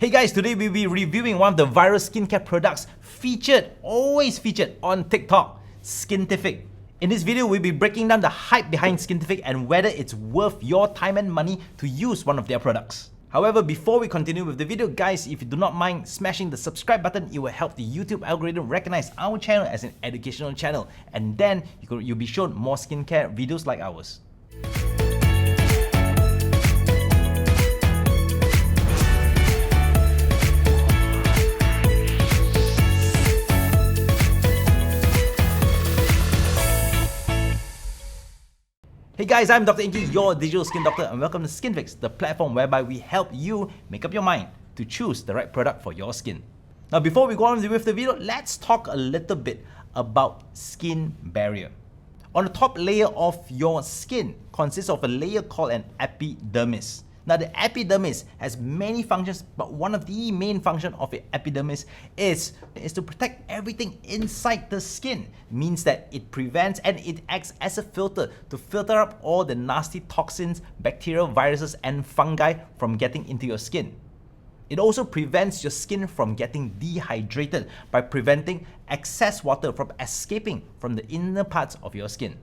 Hey guys, today we'll be reviewing one of the viral skincare products always featured on TikTok, Skintific. In this video, we'll be breaking down the hype behind Skintific and whether it's worth your time and money to use one of their products. However, before we continue with the video, guys, if you do not mind smashing the subscribe button, it will help the YouTube algorithm recognize our channel as an educational channel, and then you'll be shown more skincare videos like ours. Hey guys, I'm Dr. Inky, your digital skin doctor, and welcome to Skynfix, the platform whereby we help you make up your mind to choose the right product for your skin. Now, before we go on with the video, let's talk a little bit about skin barrier. On the top layer of your skin consists of a layer called an epidermis. Now, the epidermis has many functions, but one of the main functions of the epidermis is to protect everything inside the skin. It means that it prevents and it acts as a filter to filter up all the nasty toxins, bacteria, viruses, and fungi from getting into your skin. It also prevents your skin from getting dehydrated by preventing excess water from escaping from the inner parts of your skin.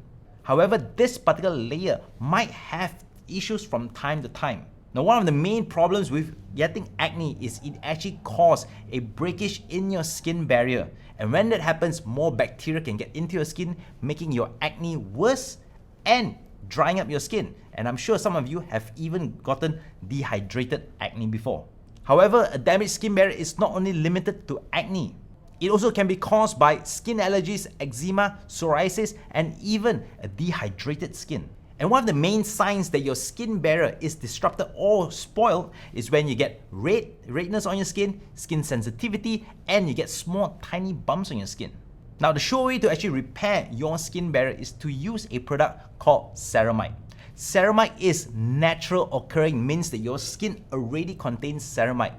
However, this particular layer might have issues from time to time. Now, one of the main problems with getting acne is it actually causes a breakage in your skin barrier. And when that happens, more bacteria can get into your skin, making your acne worse and drying up your skin. And I'm sure some of you have even gotten dehydrated acne before. However, a damaged skin barrier is not only limited to acne. It also can be caused by skin allergies, eczema, psoriasis, and even a dehydrated skin. And one of the main signs that your skin barrier is disrupted or spoiled is when you get redness on your skin sensitivity, and you get small tiny bumps on your skin. Now, the sure way to actually repair your skin barrier is to use a product called Ceramide. Ceramide is natural occurring, means that your skin already contains ceramide.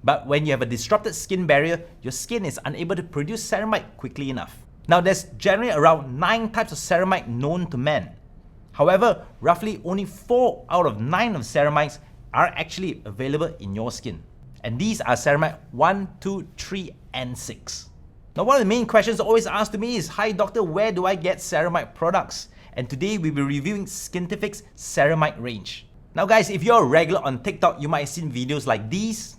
But when you have a disrupted skin barrier, your skin is unable to produce ceramide quickly enough. Now, there's generally around 9 types of ceramide known to man. However, roughly only 4 out of 9 of ceramides are actually available in your skin. And these are ceramide 1, 2, 3, and 6. Now, one of the main questions always asked to me is, "Hi doctor, where do I get ceramide products?" And today we'll be reviewing Skintific's ceramide range. Now guys, if you're a regular on TikTok, you might have seen videos like these.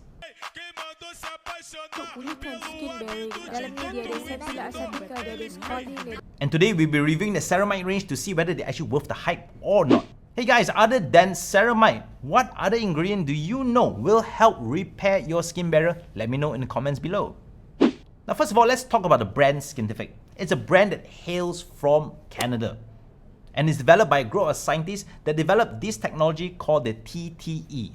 And today we'll be reviewing the ceramide range to see whether they're actually worth the hype or not. Hey guys, other than ceramide, what other ingredient do you know will help repair your skin barrier? Let me know in the comments below. Now, first of all, let's talk about the brand Skintific. It's a brand that hails from Canada and is developed by a group of scientists that developed this technology called the TTE.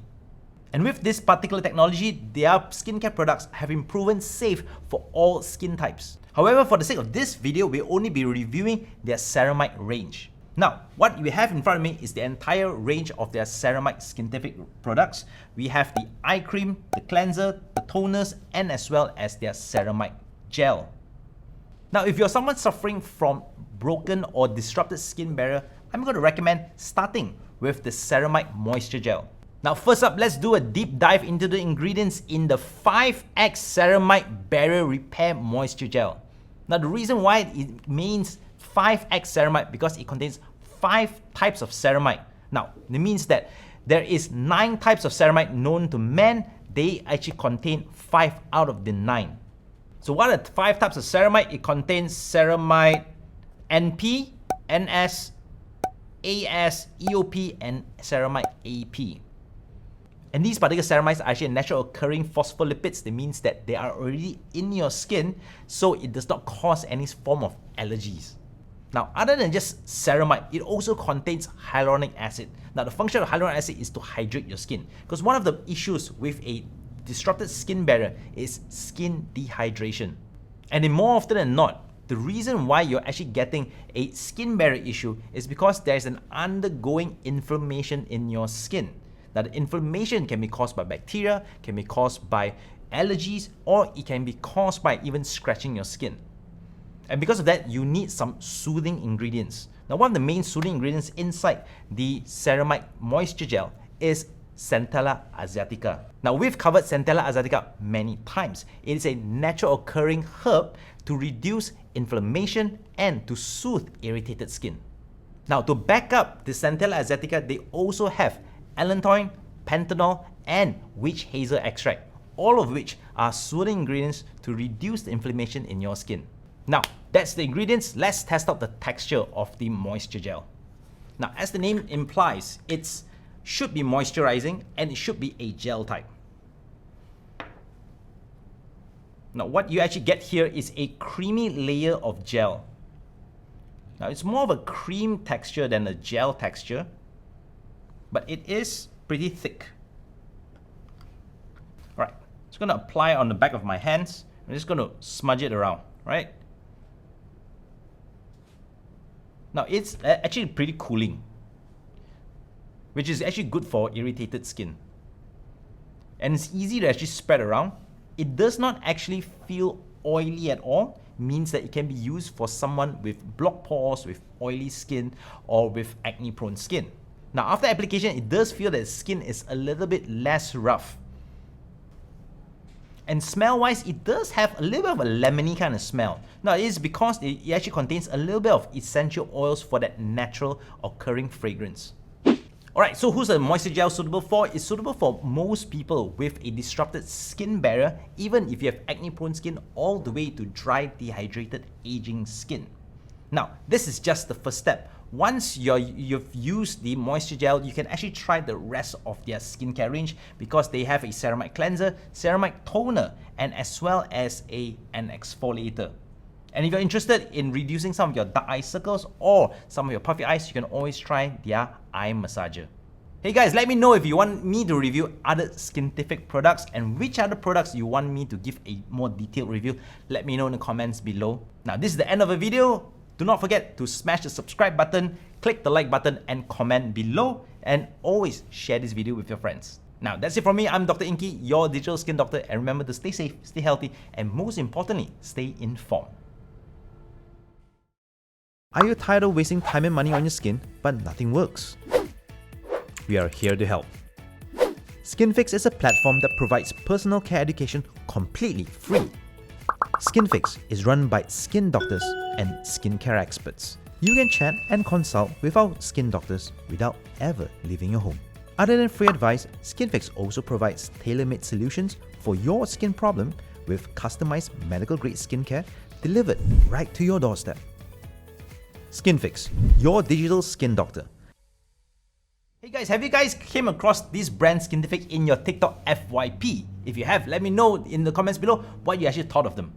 And with this particular technology, their skincare products have been proven safe for all skin types. However, for the sake of this video, we'll only be reviewing their ceramide range. Now, what we have in front of me is the entire range of their ceramide Skintific products. We have the eye cream, the cleanser, the toners, and as well as their ceramide gel. Now, if you're someone suffering from broken or disrupted skin barrier, I'm going to recommend starting with the ceramide moisture gel. Now, first up, let's do a deep dive into the ingredients in the 5X Ceramide Barrier Repair Moisture Gel. Now, the reason why it means 5X Ceramide because it contains 5 types of ceramide. Now, it means that there is 9 types of ceramide known to man. They actually contain 5 out of the 9. So what are the 5 types of ceramide? It contains ceramide NP, NS, AS, EOP, and ceramide AP. And these particular ceramides are actually natural occurring phospholipids. That means that they are already in your skin, so it does not cause any form of allergies. Now, other than just ceramide, it also contains hyaluronic acid. Now, the function of hyaluronic acid is to hydrate your skin, because one of the issues with a disrupted skin barrier is skin dehydration. And more often than not, the reason why you're actually getting a skin barrier issue is because there's an undergoing inflammation in your skin. Now, the inflammation can be caused by bacteria, can be caused by allergies, or it can be caused by even scratching your skin. And because of that, you need some soothing ingredients. Now, one of the main soothing ingredients inside the ceramide moisture gel is Centella asiatica. Now, we've covered Centella asiatica many times. It is a natural occurring herb to reduce inflammation and to soothe irritated skin. Now, to back up the Centella asiatica, they also have allantoin, panthenol, and witch hazel extract, all of which are soothing ingredients to reduce the inflammation in your skin. Now, that's the ingredients. Let's test out the texture of the moisture gel. Now, as the name implies, it should be moisturizing and it should be a gel type. Now, what you actually get here is a creamy layer of gel. Now, it's more of a cream texture than a gel texture, but it is pretty thick. All right, just gonna apply it on the back of my hands. I'm just gonna smudge it around, right? Now, it's actually pretty cooling, which is actually good for irritated skin. And it's easy to actually spread around. It does not actually feel oily at all, means that it can be used for someone with blocked pores, with oily skin, or with acne-prone skin. Now, after application, it does feel that the skin is a little bit less rough. And smell-wise, it does have a little bit of a lemony kind of smell. Now, it is because it actually contains a little bit of essential oils for that natural occurring fragrance. Alright, so who's the moisture gel suitable for? It's suitable for most people with a disrupted skin barrier, even if you have acne-prone skin, all the way to dry, dehydrated, aging skin. Now, this is just the first step. Once you've used the moisture gel, you can actually try the rest of their skincare range because they have a ceramide cleanser, ceramide toner, and as well as an exfoliator. And if you're interested in reducing some of your dark eye circles or some of your puffy eyes, you can always try their eye massager. Hey guys, let me know if you want me to review other Skintific products and which other products you want me to give a more detailed review. Let me know in the comments below. Now, this is the end of the video. Do not forget to smash the subscribe button, click the like button, and comment below. And always share this video with your friends. Now, that's it from me. I'm Dr. Inky, your digital skin doctor. And remember to stay safe, stay healthy, and most importantly, stay informed. Are you tired of wasting time and money on your skin, but nothing works? We are here to help. Skynfix is a platform that provides personal care education completely free. Skynfix is run by skin doctors and skincare experts. You can chat and consult with our skin doctors without ever leaving your home. Other than free advice, Skynfix also provides tailor-made solutions for your skin problem with customized medical-grade skincare delivered right to your doorstep. Skynfix, your digital skin doctor. Hey guys, have you guys came across this brand Skintific in your TikTok FYP? If you have, let me know in the comments below what you actually thought of them.